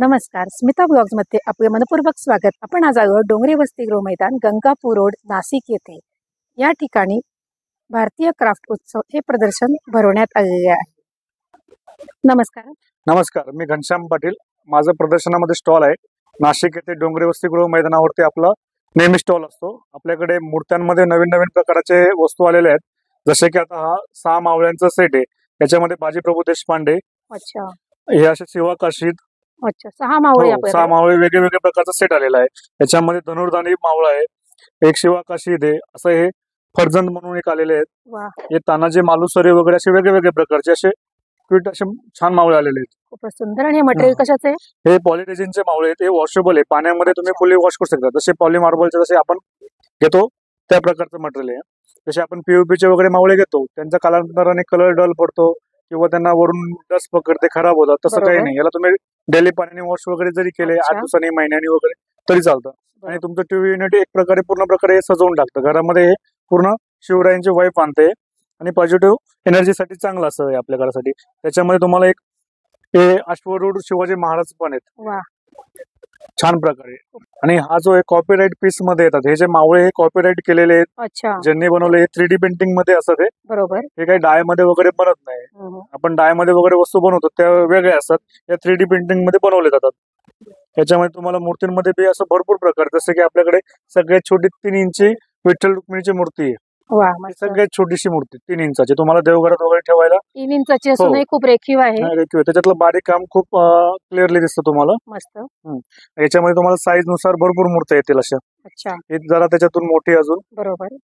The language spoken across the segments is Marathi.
नमस्कार, स्मिता ब्लॉग्स मध्ये आपले मनपूर्वक स्वागत। आपण आज आलो डोंगरे वस्ती गृह मैदान, गंगापूर रोड, नाशिक येथे। या ठिकाणी भारतीय क्राफ्ट उत्सव हे प्रदर्शन भरवण्यात आलेले आहे। नमस्कार। नमस्कार, मी घनश्याम पाटील। माझं प्रदर्शनामध्ये स्टॉल आहे। नाशिक येथे डोंगरे वस्ती गृह मैदानावरती आपला नेहमी स्टॉल असतो। आपल्याकडे मूर्त्यांमध्ये नवीन नवीन प्रकारचे वस्तू आलेले आहेत, जसे की आता हा 6 मावळ्यांचा सेट आहे। याच्यामध्ये बाजीप्रभू देशपांडे, अच्छा, हे असे शिवा काशीद, अच्छा 6 मावळे आपल्याकडे। 6 मावळे वेगवेगळ्या प्रकारचा सेट आलेला आहे। याच्यामध्ये धनुर्धानी मावळा आहे, एक शिवा काशीद आहे, असं हे फर्जंद म्हणून एक आलेले आहेत। वाह, हे तानाजी मालुसरे वगैरे असे वेगवेगळे प्रकारचे असे क्विट असे छान मावळे आलेले आहेत। खूपच सुंदर। आणि हे मटेरियल कशाचे आहे? हे पॉलिरेजिनचे मावळे आहेत। हे वॉशेबल आहे, पाण्यामध्ये तुम्ही फुली वॉश करू शकता। जसे पॉली मार्बलचे जसे आपण घेतो त्या प्रकारचं मटेरियल आहे। जसे आपण पीओपीचे वगैरे मावळे घेतो, त्यांचा कालांतराने कलर डल पडतो किंवा त्यांना वरून डस्ट पकडते, खराब होतात, तसं काही नाही। याला तुम्ही डेली पाण्याने वॉश वगैरे जरी केले 8 दिवसांनी, महिन्यानी वगैरे तरी चालतं। आणि तुमचं टीव्ही युनिट एक प्रकारे पूर्ण प्रकारे सजवून टाकतं घरामध्ये। हे पूर्ण शिवरायांची वाईफ आणते आणि पॉझिटिव्ह एनर्जीसाठी चांगलं असतं हे आपल्या घरासाठी। त्याच्यामध्ये तुम्हाला एक हे अश्वरूढ शिवाजी महाराज पण आहेत। वाह, छान प्रकारे। आणि हा जो एक कॉपीराइट पीस मध्ये येतात, हे जे मावळे हे कॉपीराइट केलेले आहेत। अच्छा, ज्यांनी बनवले हे 3D पेंटिंग मध्ये असतात। बरोबर। हे काही डाय मध्ये वगैरे बनत नाही। आपण डाय मध्ये वगैरे वस्तू बनवतो त्या वेगळ्या असतात, या 3D पेंटिंग मध्ये बनवले जातात। याच्यामध्ये तुम्हाला मूर्तींमध्ये बी असं भरपूर प्रकार, जसे की आपल्याकडे सगळ्यात छोटी 3 इंची विठ्ठल रुक्मिणीची मूर्ती आहे। वाह, ही सगळ्यात छोटीशी मूर्ती 3 इंचाची, तुम्हाला देवघरात वगैरे ठेवायला 3 इंचाची असूनही खूप रेखीव आहे। त्याच्यातलं बारीक काम खूप क्लिअरली दिसतं तुम्हाला। मस्त। याच्यामध्ये तुम्हाला साईज नुसार भरपूर मूर्त्या येतील अशा। अच्छा, ही जरा त्याच्यातून मोठी अजून, बरोबर।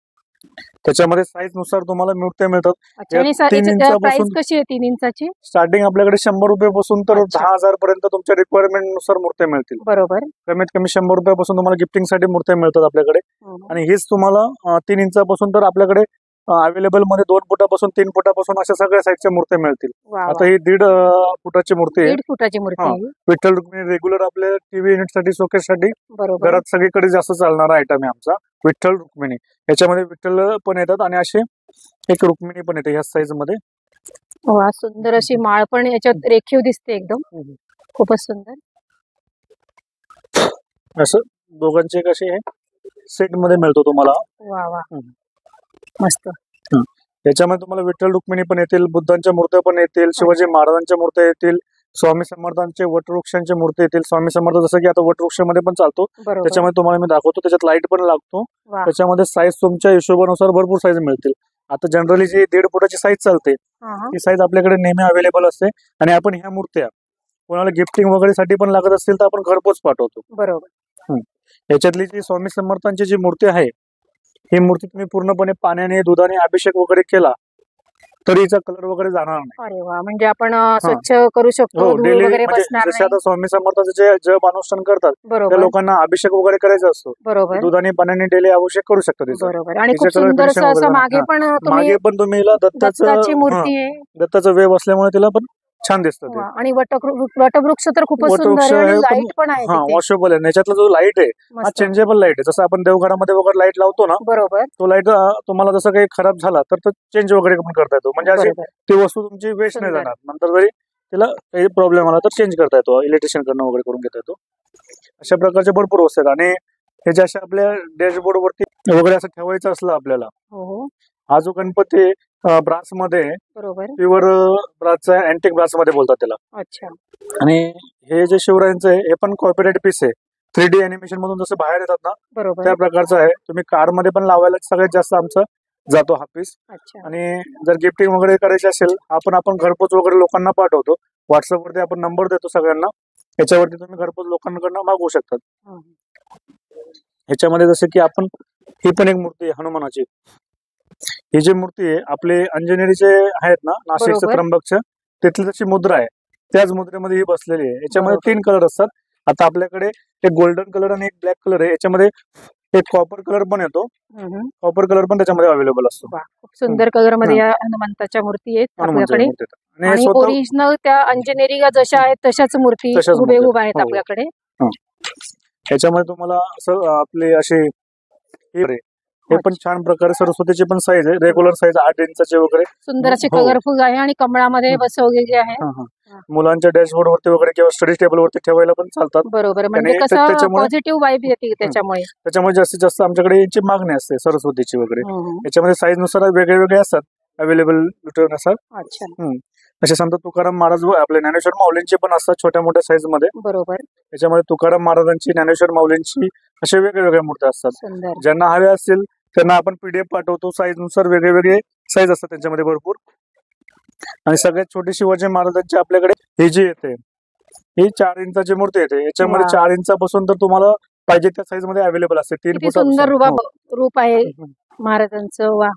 त्याच्यामध्ये साईज नुसार तुम्हाला मूर्त्या मिळतात। अच्छा, आणि 3 प्राइस इंचापासून कशी आहे 3 इंचाची? स्टार्टिंग आपल्याकडे 100 रुपयापासून तर अच्छा, 10,000 पर्यंत तुमच्या रिक्वायरमेंट नुसार मूर्त्या मिळतील। बरोबर। कमीत कमी 100 रुपयापासून तुम्हाला गिफ्टिंगसाठी मूर्त्या मिळतात आपल्याकडे। आणि हीच तुम्हाला 3 इंचापासून तर आपल्याकडे अवेलेबल मध्ये 2 फुटापासून 3 फुटापासून अशा सगळ्या साईजच्या मूर्त्या मिळतील। वाह, आता ही 1.5 फुटाची मूर्ती आहे। 1.5 फुटाची मूर्ती हा, आहे। विठ्ठल रुक्मिणी रेग्युलर आपल्या टीव्ही युनिट साठी, शोकेस साठी, बरोबर। घरात सगळीकडे जास्त चालणारा आयटम आहे आमचा विठ्ठल रुक्मिणी। याच्यामध्ये विठ्ठल पण येतात आणि असे एक रुक्मिणी पण येते ह्या साईज मध्ये। वाह, सुंदर अशी माळ पण याच्यात रेखीव दिसते एकदम, खूपच सुंदर। असं दोघांचे कसे हे सेट मध्ये मिळतो तुम्हाला। वाह वाह, मस्त। याच्यामध्ये तुम्हाला विठ्ठल रुक्मिणी पण येतील, बुद्धांच्या मूर्त्या पण येतील, शिवाजी महाराजांच्या मूर्त्या येतील, स्वामी समर्थांचे वटवृक्षांचे मूर्ती येतील। स्वामी समर्थ जसं की आता वटवृक्षामध्ये पण चालतो, त्याच्यामध्ये तुम्हाला मी दाखवतो। त्याच्यात लाईट पण लागतो। त्याच्यामध्ये साईज तुमच्या हिशोबानुसार भरपूर साईज मिळतील। आता जनरली जी 1.5 फुटाची साईज चालते, ती साईज आपल्याकडे नेहमी अवेलेबल असते। आणि आपण ह्या मूर्त्या कोणाला गिफ्टिंग वगैरे साठी पण लागत असतील तर आपण घरपोच पाठवतो। बरोबर। याच्यातली जी स्वामी समर्थांची जी मूर्ती आहे, ही मूर्ती तुम्ही पूर्णपणे पाण्याने, दुधाने अभिषेक वगैरे केला तरी हिचा कलर वगैरे जाणार नाही। अरे वा, म्हणजे आपण स्वच्छ करू शकतो, धूळ डेली वगैरे म्हणजे बसणार जसे नाही। आता स्वामी समर्थाचे जे जप अनुष्ठान करतात त्या लोकांना अभिषेक वगैरे करायचा असतो, बरोबर, दुधाने पाण्याने डेली अभिषेक करू शकतात। बरोबर। आणि खूप सुंदर असं मागे पण तुम्ही दत्ताची मूर्ती आहे। दत्ताचं वेव असल्यामुळे तिला पण छान दिसतं ते। आणि वटवृक्ष तर खूपच सुंदर आहे आणि लाईट पण आहे तिथे। वॉशेबल आहे। याच्यातला जो लाईट आहे हा चेंजेबल लाईट आहे। जसं आपण देवघरामध्ये वगैरे लाईट लावतो ना, बरोबर, तो लाईट तुम्हाला जसं काही खराब झाला तर तो चेंज वगैरे पण करता येतो। म्हणजे अशी ती वस्तू तुमची वेस्ट नाही जाणार। नंतर जरी तिला काही प्रॉब्लेम आला तर चेंज करता येतो, इलेक्ट्रिशियन कडनं वगैरे करून घेता येतो। अशा प्रकारचे भरपूर वस्तू आहेत। आणि हे जे अशा आपल्या डॅशबोर्ड वरती वगैरे असं ठेवायचं असलं आपल्याला, हा जो गणपती ब्रास मध्ये, बरोबर, प्युअर ब्रासचा अँटिक ब्रास मध्ये बोलतात त्याला। अच्छा। आणि हे जे शिवरायांचं आहे हे पण कॉपीराइट पीस आहे। 3D अॅनिमेशन मधून जसं बाहेर येतात ना, त्या प्रकारचं आहे। तुम्ही कार मध्ये पण लावायला सगळ्यात जास्त आमचा जातो हा पीस। आणि जर गिफ्टिंग वगैरे करायची असेल आपण घरपोच वगैरे लोकांना पाठवतो। व्हॉट्सअप वरती आपण नंबर देतो सगळ्यांना, याच्यावरती तुम्ही घरपोच लोकांकडनं मागवू शकतात। ह्याच्यामध्ये जसं की आपण ही पण एक मूर्ती आहे हनुमानाची। ही जी मूर्ती आहे आपले अंजनेरीचे आहेत ना, नाशिकचं त्र्यंबकचं, तिथली जशी मुद्रा आहे त्याच मुद्रेमध्ये ही बसलेली आहे। याच्यामध्ये 3 कलर असतात। आता आपल्याकडे एक गोल्डन कलर आणि एक ब्लॅक कलर आहे। याच्यामध्ये एक कॉपर कलर पण येतो, कॉपर कलर पण त्याच्यामध्ये अवेलेबल असतो। खूप सुंदर कलर मध्ये या हनुमंताच्या मूर्ती आहेत आपल्याकडे। आणि ओरिजिनल त्या अंजनेरीला जशा आहेत तशाच मूर्ती हुबेहूब आहेत आपल्याकडे। याच्यामध्ये तुम्हाला असं आपले असे हे पण छान प्रकारे सरस्वतीची पण साईज आहे, रेग्युलर साईज 8 इंचाची वगैरे, सुंदर असे कलरफुल आहे आणि कमळामध्ये बसवलेले आहे। मुलांच्या डॅशबोर्ड वरती वगैरे किंवा स्टडी टेबल वरती ठेवायला पण चालतात. बरोबर, म्हणजे आणि कसं त्याच्यामुळे- पॉझिटिव्ह वाईब येते त्याच्यामुळे जास्तीत जास्त आमच्याकडे यांची मागणी असते सरस्वतीची वगैरे. हम्म. याच्यामध्ये साईज नुसार वेगळे वेगळे असतात अवेलेबल नुसार. अच्छा, असे संत तुकाराम महाराज आपले ज्ञानेश्वर माऊलींचे पण असतात छोट्या मोठ्या साईज मध्ये. बरोबर, त्याच्यामध्ये तुकाराम महाराजांची, ज्ञानेश्वर माऊलींची असे वेगळे वेगळ्या मूर्त्या असतात. सुंदर. ज्यांना हवे असतील त्यांना आपण पीडीएफ पाठवतो. साईज नुसार वेगळे वेगळे साईज असतात त्यांच्यामध्ये भरपूर. आणि सगळ्यात छोटी शिवाजी महाराजांची आपल्याकडे ही जी येते ही 4 इंचाची मूर्ती येते. याच्यामध्ये वा. 4 इंचापासून तर तुम्हाला पाहिजे त्या साईज मध्ये अवेलेबल असते. 3 किती सुंदर फुटापासून. रूप आहे महाराजांचं. वा.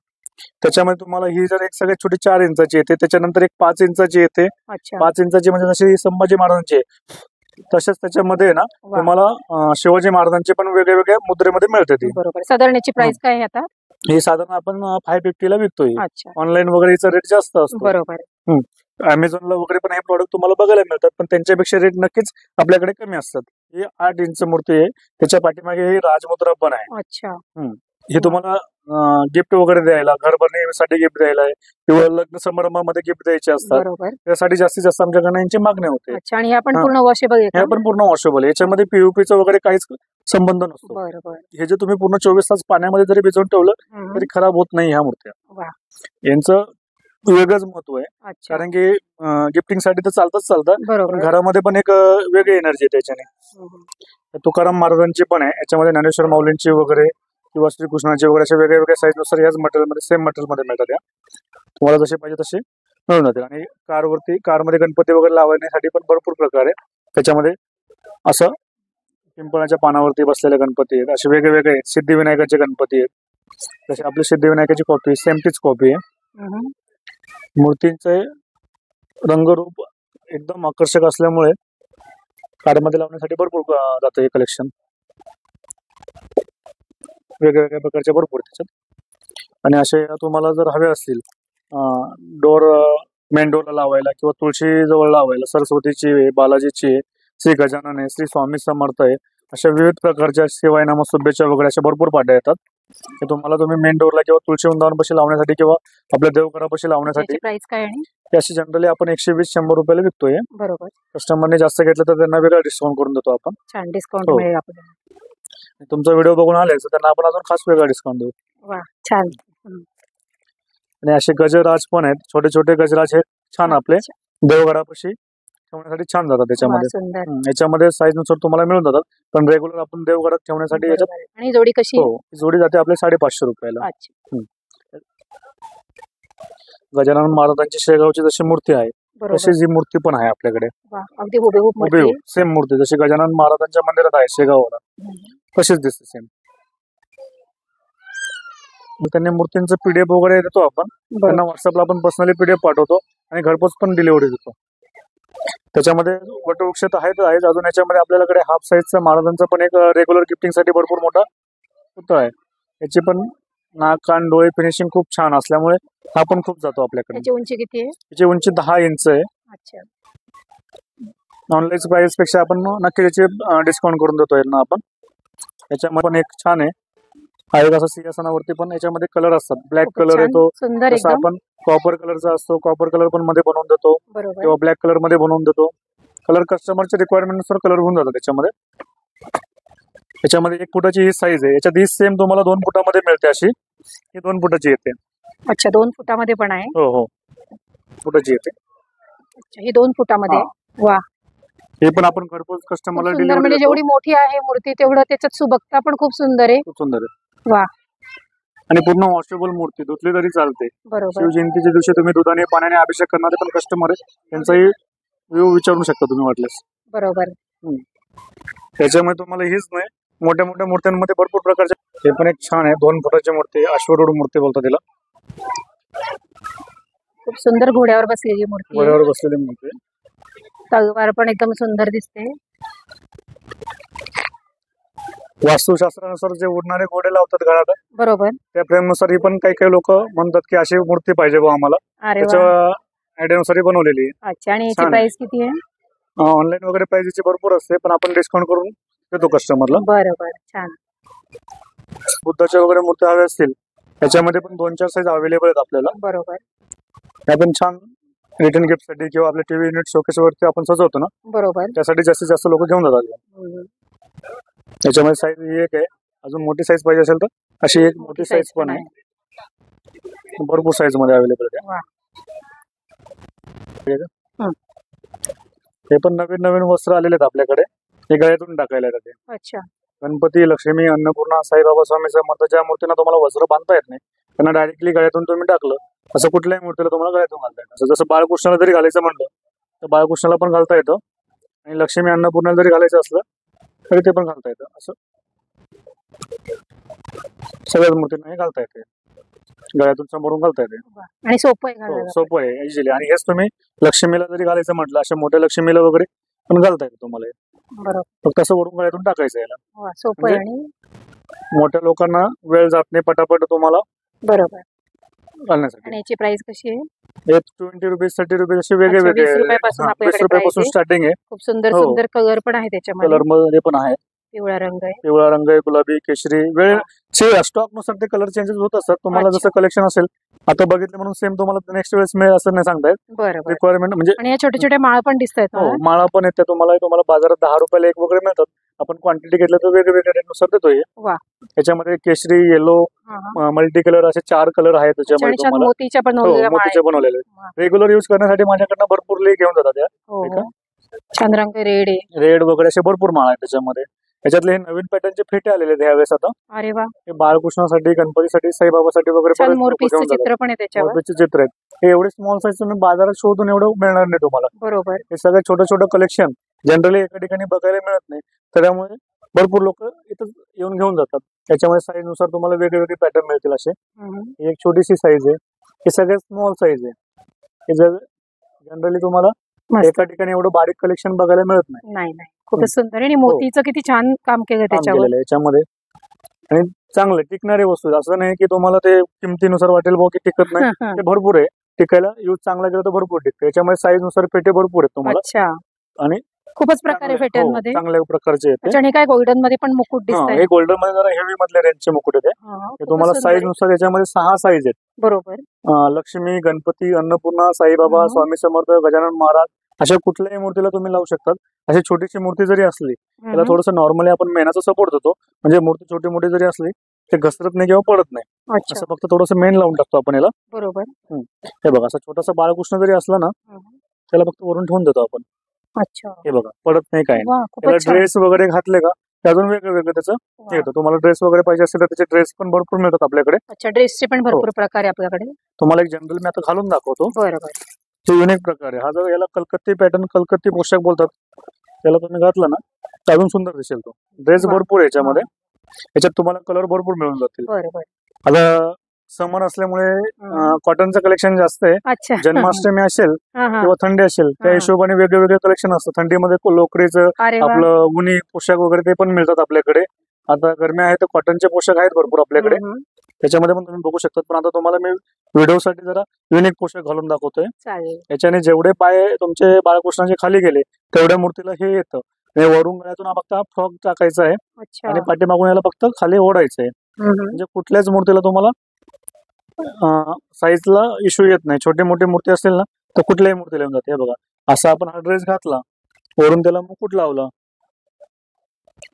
त्याच्यामध्ये तुम्हाला ही जर एक सगळ्यात छोटी 4 इंचाची येते, त्याच्यानंतर एक 5 इंचाची येते. अच्छा, 5 इंचाची म्हणजे जशी संभाजी महाराजांची आहे, तसेच त्याच्यामध्ये ना वा. तुम्हाला शिवाजी महाराजांचे पण वेगळ्या वेगळ्या मुद्रेमध्ये मिळते ती. बरोबर. साधारण याची प्राइस काय आहे आता? हे साधारण आपण 550 ला विकतोय. अच्छा, ऑनलाईन वगैरे याचा रेट जास्त असतो. बरोबर. अमेझॉनला वगैरे पण हे प्रॉडक्ट तुम्हाला बघायला मिळतात, पण त्यांच्यापेक्षा रेट नक्कीच आपल्याकडे कमी असतात. ही 8 इंच मूर्ती आहे. त्याच्या पाठीमागे ही राजमुद्रा पण आहे. अच्छा, हे तुम्हाला गिफ्ट वगैरे द्यायला, घर बनवण्यासाठी गिफ्ट द्यायला आहे किंवा लग्न समारंभामध्ये गिफ्ट द्यायचे असतात. बरोबर. त्यासाठी जास्तीत जास्त आमच्याकडे यांची मागणी होते. अच्छा, आणि आपण हा. पूर्ण वॉशेबल हे पण पूर्ण वॉशेबल. याच्यामध्ये पीयूपीचा वगैरे काहीच संबंध नसतो. बरोबर. हे जे तुम्ही पूर्ण 24 तास पाण्यामध्ये जरी भिजवून ठेवलं तरी खराब होत नाही ह्या मूर्त्या. वा. यांचं वेगळंच महत्व आहे. अच्छा, कारण की गिफ्टिंग साठी तर चालतात, पण बरोबर. घरामध्ये पण एक वेगळी एनर्जी आहे त्याच्याने. तुकाराम महाराजांची पण आहे. याच्यामध्ये ज्ञानेश्वर माऊलींची वगैरे किंवा श्रीकृष्णाची वगैरे असे वेगळ्या वेगळ्या साईज नुसार याच मटेरियलमध्ये सेम मटेरियलमध्ये मिळतात. या तुम्हाला जसे पाहिजे तसे मिळून जातील. आणि कारमध्ये गणपती वगैरे लावण्यासाठी पण भरपूर प्रकार आहे. त्याच्यामध्ये असं पिंपळाच्या पानावरती बसलेले गणपती आहेत, असे वेगळे वेगळे आहेत. सिद्धिविनायकाचे गणपती आहेत. जसे आपली सिद्धिविनायकाची कॉपी सेम तीच कॉपी आहे. मूर्तींचे रंगरूप एकदम आकर्षक असल्यामुळे कारमध्ये लावण्यासाठी भरपूर जातं हे कलेक्शन. वेगवेगळ्या प्रकारचे भरपूर त्याच्यात. आणि असे तुम्हाला जर हवे असतील मेन डोरला लावायला किंवा तुळशी जवळ लावायला, सरस्वतीची आहे, बालाजीची आहे, श्री गजानन आहे, श्री स्वामी समर्थ आहे, अशा विविध प्रकारच्या शिवाय नाम शुभेच्छा वगैरे अशा भरपूर पाट्या येतात. ते तुम्ही मेन डोरला किंवा तुळशी वृंदावनपाशी लावण्यासाठी किंवा आपल्या देवघरापाशी लावण्यासाठी. प्राइस काय आहे? ते अशी जनरली आपण 120-100 रुपयाला विकतोय. बरोबर. कस्टमरने जास्त घेतलं तर त्यांना वेगळा डिस्काउंट करून देतो आपण. छान डिस्काउंट मिळेल आपल्याला. तुमचा व्हिडिओ बघून आले तर त्यांना आपण अजून खास वेगळा डिस्काउंट देऊ. वा, छान. आणि असे गजराज पण आहेत. छोटे छोटे गजराज हे छान आपले देवघरापाशी ठेवण्यासाठी छान जातात. त्याच्यामध्ये याच्यामध्ये साईज नुसार तुम्हाला मिळून जातात, पण रेग्युलर आपण देवघरात ठेवण्यासाठी याच्यात. आणि जोडी कशी? हो, जोडी जाते आपले 550 रुपयाला. गजानन महाराजांची शेगावची जशी मूर्ती आहे तशी ही मूर्ती पण आहे आपल्याकडे. अगदी हुबेहूब सेम मूर्ती जशी गजानन महाराजांच्या मंदिरात आहे शेगावला तशीच दिसते सेम. त्यांनी मूर्तींचं पीडीएफ वगैरे देतो आपण त्यांना. व्हॉट्सअपला आपण पर्सनली पीडीएफ पाठवतो आणि घरपोच पण डिलिव्हरी देतो. त्याच्यामध्ये वटवृक्ष तर आहेच. अजून याच्यामध्ये आपल्याकडे हाफ साईजचा महाराजांचा पण एक रेग्युलर गिफ्टिंग साठी भरपूर मोठा पुतळा आहे. याची पण नाक, कान, डोळे फिनिशिंग खूप छान असल्यामुळे हा पण खूप जातो आपल्याकडे. याची उंची किती आहे? याची उंची 10 इंच आहे. अच्छा. ऑनलाईन प्राइस पेक्षा आपण नक्की याचे डिस्काउंट करून देतो यांना आपण. याच्यामध्ये पण एक छान आहे असं सिंहासनावरती पण याच्यामध्ये कलर असतात. ब्लॅक कलर येतो, जसं आपण कॉपर कलरचा असतो, कॉपर कलर पण मध्ये बनवून देतो किंवा ब्लॅक कलर मध्ये बनवून देतो. कलर कस्टमरच्या रिक्वायरमेंट नुसार कलर होऊन जातात त्याच्यामध्ये. याच्यामध्ये 1 फुटाची ही साईज आहे. याच्यात ही सेम तुम्हाला 2 फुटामध्ये मिळते. अशी ही 2 फुटाची येते. अच्छा, 2 फुटामध्ये पण आहे? हो, फुटाची येते. अच्छा, ही 2 फुटामध्ये. वा. हे पण आपण घरपोच कस्टमरला डिलिव्हरी. म्हणजे जेवढी मोठी आहे मूर्ती तेवढं त्याच्यात सुबकता पण खूप सुंदर आहे. खूप सुंदर आहे. वा. आणि पूर्ण वॉशेबल मूर्ती, धुतली तरी चालते. बरोबर. शिवजयंतीच्या दिवशी तुम्ही दुधाने पाण्याने अभिषेक करणारे पण कस्टमर आहे, त्यांचाही व्ह्यू विचारू शकता तुम्ही वाटल्यास. बरोबर. त्याच्यामुळे तुम्हाला हीच नाही, मोठ्या मोठ्या मूर्त्यांमध्ये भरपूर प्रकारचे. हे पण एक छान आहे 2 फुटाची मूर्ती, अश्वरूढ मूर्ती बोलतात तिला. खूप सुंदर घोड्यावर बसलेली मूर्ती. घोड्यावर बसलेली मूर्ती. तलवार पण एकदम सुंदर दिसते. वास्तुशास्त्रानुसार जे उडणारे घोडे लावतात घरात, बरोबर, त्या फ्रेमनुसार ही पण काही लोक म्हणतात की अशी मूर्ती पाहिजे बा आम्हाला. त्याच्या आयडियानुसार बनवलेली. अच्छा. आणि याची प्राइस किती आहे? ऑनलाईन वगैरे प्राइसची भरपूर असते, पण आपण डिस्काउंट करून देतो कस्टमरला. बरोबर, छान. बुद्धाच्या वगैरे मूर्ती हव्या असतील त्याच्यामध्ये पण 2-4 साईज अवेलेबल आहेत आपल्याला. बरोबर. त्या पण छान रिटर्न गिफ्ट साठी किंवा आपल्या टीव्ही युनिट शोकेस वरती आपण सजवतो ना, बरोबर. त्यासाठी जास्तीत जास्त लोक घेऊन जातात. त्याच्यामध्ये साईज ही एक आहे. अजून मोठी साईज पाहिजे असेल तर अशी एक मोठी साईज पण आहे. भरपूर साईज मध्ये अवेलेबल आहे. हे पण नवीन नवीन वस्त्र आलेले आहेत आपल्याकडे. हे गळ्यातून टाकायला येतात. अच्छा. गणपती, लक्ष्मी, अन्नपूर्णा, साईबाबा, स्वामी समर्थ ज्या मूर्तींना तुम्हाला वस्त्र बांधता येत नाही त्यांना डायरेक्टली गळ्यातून तुम्ही टाकलं, असं कुठल्याही मूर्तीला तुम्हाला गळ्यातून घालता येतं. जसं बाळकृष्णाला जरी घालायचं म्हणलं तर बाळकृष्णाला पण घालता येतं, आणि लक्ष्मी, अन्नपूर्णाला जरी घालायचं असलं तरी ते पण घालता येतं. असं सगळ्याच मूर्तींना हे घालता येते, गळ्यातून समोरून घालता येते. आणि सोपं आहे. सोपं आहे, इझिली. आणि हेच तुम्ही लक्ष्मीला जरी घालायचं म्हटलं, अशा मोठ्या लक्ष्मीला वगैरे पण घालता येतं तुम्हाला. बरोबर. फक्त असं वरून गळ्यातून टाकायचं याला. सोपं आहे आणि मोठ्या लोकांना वेळ जात नाही, पटापट तुम्हाला बरोबर घालण्यासाठी. आणि याची प्राइस कशी आहे? हे 20 रुपीज, 30 रुपीज असे वेगळे वेगळे 20 रुपयापासून आपल्याकडे 20 रुपयापासून स्टार्टिंग आहे. खूप सुंदर हो. सुंदर कलर पण आहे त्याच्यामध्ये. कलर मध्ये पण आहे. पिवळा रंग आहे, पिवळा रंग आहे, गुलाबी, केशरी. वेळ स्टॉक नुसार ते कलर चेंजेस होत असतात. तुम्हाला अच्छा. जसं कलेक्शन असेल, आता बघितलं म्हणून सेम तुम्हाला नेक्स्ट वेळेस मिळेल असं नाही सांगता येत. बरोबर. रिक्वायरमेंट म्हणजे आणि या छोट्या छोट्या माळ पण दिसत आहेत. हो, माळा पण येते तुम्हाला बाजारात 10 रुपयाला एक वगैरे मिळतात. आपण क्वांटिटी घेतलं तर वेगवेगळ्या रेटनुसार देतोय. वा. त्याच्यामध्ये केशरी, येलो, मल्टी कलर असे 4 कलर आहेत त्याच्यामध्ये. आणि तुम्हाला मोतीच्या बनवलेल्या मोतीचे बनवलेले रेग्युलर युज करण्यासाठी माझ्याकडनं भरपूर लेख घेऊन जातात. हो. छान रंग रेड आहे, रेड वगैरे असे भरपूर माळ आहेत त्याच्यामध्ये. त्याच्यातले हे नवीन पॅटर्नचे फेटे आलेले आहेत ह्यावेळेस आता. अरे वा. हे बाळकृष्णासाठी, गणपतीसाठी, साईबाबासाठी वगैरे मोरपीसचे चित्र पण आहे त्याच्यावर. मोरपीसचे चित्र आहेत. हे एवढे स्मॉल साईज तुम्ही बाजारात शोधून एवढं मिळणार नाही तुम्हाला. बरोबर. हे सगळं छोटं छोटं कलेक्शन जनरली एका ठिकाणी बघायला मिळत नाही, त्यामुळे भरपूर लोक इथं येऊन घेऊन जातात. त्याच्यामध्ये साईज नुसार तुम्हाला वेगवेगळे पॅटर्न मिळतील असे. ही एक छोटीशी साईज आहे, हे सगळ्यात स्मॉल साईज आहे. हे जर जनरली तुम्हाला एका ठिकाणी एवढं बारीक कलेक्शन बघायला मिळत नाही. नाही खूपच सुंदर. आणि मोतीचं किती छान काम केलं त्याच्यावर याच्यामध्ये. आणि चांगले टिकणारे वस्तू, असं नाही की तुम्हाला ते किमतीनुसार वाटेल की टिकत नाही. ते भरपूर आहे, टिकायला यूज चांगला केला तर भरपूर टिकतं. याच्यामध्ये साईज नुसार पेटे भरपूर आहेत तुम्हाला. अच्छा. आणि खूपच प्रकारे फेट्यांमध्ये चांगल्या प्रकारचे आहेत. आणि काय गोल्डन मध्ये पण मुकुट दिसतात. हे गोल्डन मध्ये जरा हेवी मधल्या रेंजचे मुकुट आहेत. तुम्हाला साईज नुसार याच्यामध्ये 6 साईज आहेत. बरोबर. लक्ष्मी, गणपती, अन्नपूर्णा, साईबाबा, स्वामी समर्थ, गजानन महाराज अशा कुठल्याही मूर्तीला तुम्ही लावू शकतात. अशी छोटीशी मूर्ती जरी असली त्याला थोडंसं नॉर्मली आपण मेणाचा सपोर्ट देतो, म्हणजे मूर्ती छोटी मोठी जरी असली ते घसरत नाही किंवा पडत नाही. असं फक्त थोडंसं मेन लावून टाकतो आपण याला. बरोबर. हे बघा, असं छोटासा बाळकृष्ण जरी असला ना त्याला फक्त वरून ठेवून देतो आपण. अच्छा. हे बघा, पडत नाही काय. त्याला ड्रेस वगैरे घातले का अजून वेगळं त्याचं येतं. तुम्हाला ड्रेस वगैरे पाहिजे असेल तर त्याचे ड्रेस पण भरपूर मिळतात आपल्याकडे. अच्छा. ड्रेसचे पण भरपूर प्रकार आहे आपल्याकडे. तुम्हाला एक जनरल मी आता घालून दाखवतो. बरोबर. हे युनिक प्रकार आहे. हा जो याला कलकत्ती पॅटर्न, कलकत्ती पोशाख बोलतात, त्याला तुम्ही घातला ना तर अजून सुंदर दिसेल तो. ड्रेस भरपूर आहे याच्यामध्ये. याच्यात तुम्हाला कलर भरपूर मिळून जातील. बरोबर. आता समर असल्यामुळे कॉटनचं कलेक्शन जास्त आहे. जन्माष्टमी असेल किंवा थंडी असेल त्या हिशोबाने वेगवेगळे कलेक्शन असतं. थंडीमध्ये लोकरीचं आपलं उनी पोशाख वगैरे ते पण मिळतात आपल्याकडे. आता गरमी आहे तर कॉटनचे पोशाख आहेत भरपूर आपल्याकडे, त्याच्यामध्ये पण तुम्ही बघू शकता. पण आता तुम्हाला मी व्हिडिओसाठी जरा युनिक पोशाख घालून दाखवतोय. याच्याने जेवढे पाय तुमचे बाळकृष्णाचे खाली गेले तेवढ्या मूर्तीला हे येतं. वरून गळ्यातून फक्त फ्रॉक टाकायचा आहे आणि पाठीमागून याला फक्त खाली ओढायचं आहे. म्हणजे कुठल्याच मूर्तीला तुम्हाला साईजला इश्यू येत नाही. छोटी मोठी मूर्ती असेल ना तर कुठल्याही मूर्तीला येऊन जाते. बघा, असा आपण हा ड्रेस घातला, वरून त्याला मुकुट लावला,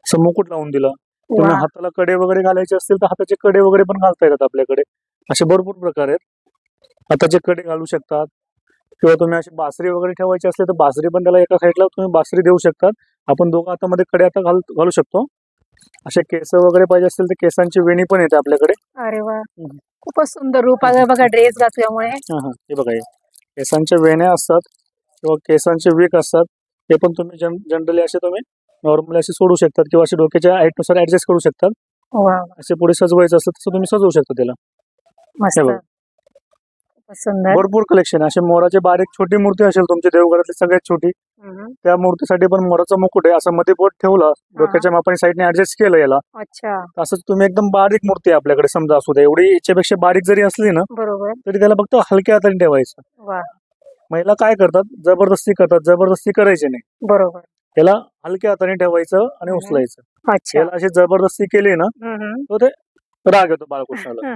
असं मुकुट लावून दिला. तुम्ही हाताला कडे वगैरे घालायचे असतील तर हाताचे कडे वगैरे पण घालता येतात आपल्याकडे. असे भरपूर प्रकार आहेत. हाताचे कडे घालू शकतात किंवा तुम्ही अशी बासरी वगैरे ठेवायची असली तर बासरी पण त्याला एका साईडला तुम्ही बासरी देऊ शकतात. आपण दोघं हातामध्ये कडे आता घालू शकतो. असे केस वगैरे पाहिजे असतील तर केसांची वेणी पण येते आपल्याकडे. अरे वा, खूपच सुंदर रूप आहे बघा ड्रेस घातल्यामुळे. हे बघा, केसांच्या वेण्या असतात किंवा केसांचे विक असतात. हे पण तुम्ही जनरली असे तुम्ही नॉर्मली असे सोडू शकतात किंवा असे डोक्याच्या हाईटनुसार ऍडजस्ट करू शकतात. असे पुढे सजवायचं असतं तसं तुम्ही सजवू शकता त्याला. भरपूर कलेक्शन. असे मोराचे बारीक छोटी मूर्ती असेल तुमची देवघरातली सगळ्यात छोटी, त्या मूर्तीसाठी पण मोराचा मुकुट आहे. असं मध्ये बोट ठेवला, डोक्याच्या मापाने साईडने ऍडजस्ट केलं याला. असंच तुम्ही एकदम बारीक मूर्ती आपल्याकडे समजा असू द्या, एवढी याच्यापेक्षा बारीक जरी असली ना तरी त्याला फक्त हलक्या हाताने ठेवायचं. महिला काय करतात, जबरदस्ती करतात. जबरदस्ती करायची नाही. बरोबर. त्याला हलक्या हाताने ठेवायचं आणि उचलायचं. याला अशी जबरदस्ती केली ना तर ते राग येतो बाळकृष्णाला.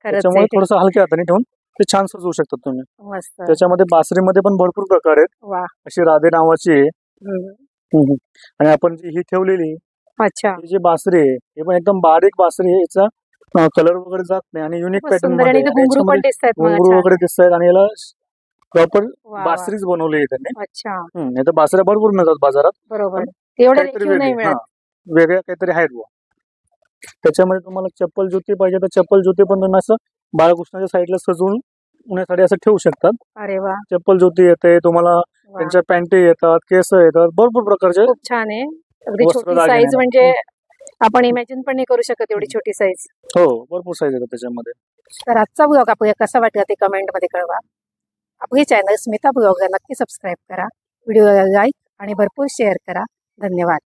त्याच्यामुळे थोडस हलक्या हाताने ठेवून ते छान सजवू शकतात तुम्ही. मस्त. त्याच्यामध्ये बासरीमध्ये पण भरपूर प्रकार आहेत. वा. अशी राधे नावाची आहे. हम्म. आणि आपण जी ही ठेवलेली अच्छा. ही जी बासरी आहे हे पण एकदम बारीक बासरी आहे. याचा कलर वगैरे जात नाही आणि युनिक खूपच पॅटर्न सुंदर मध्ये आणि ते घुंगरू पण दिसतायत मला घुंगरू छान. वगैरे दिसत आहेत आणि याला प्रॉपर वा वा. बासरीच बनवली आहे त्यांनी. अच्छा. नाही तर बासऱ्या भरपूर मिळतात बाजारात. बरोबर. पण एवढ्या काहीतरी देखील नाही वेगळे मिळत. वेगळ्या काहीतरी आहेत बुवा. त्याच्यामध्ये तुम्हाला चप्पल ज्योती पाहिजे तर चप्पल ज्योती पण तुम्ही असं बाळकृष्णाच्या साईडला सजवून उन्हासाठी असं ठेवू शकतात. अरे वा. चप्पल ज्योती येते तुम्हाला, वा. त्यांच्या पॅन्टी येतात, केस येतात, भरपूर प्रकारचे खूप छान आहे. अगदी वस्त्र छोटी दागिने साईज आहेत. म्हणजे आपण इमॅजिन पण नाही करू शकत एवढी छोटी साईज. हो भरपूर साईज येतात त्याच्यामध्ये. तर आजचा ब्लॉग आपल्याला कसा वाटला ते कमेंट मध्ये कळवा. आपले चॅनल स्मिता ब्लॉगला नक्की सबस्क्राईब करा, व्हिडिओला लाईक आणि भरपूर शेअर करा. धन्यवाद.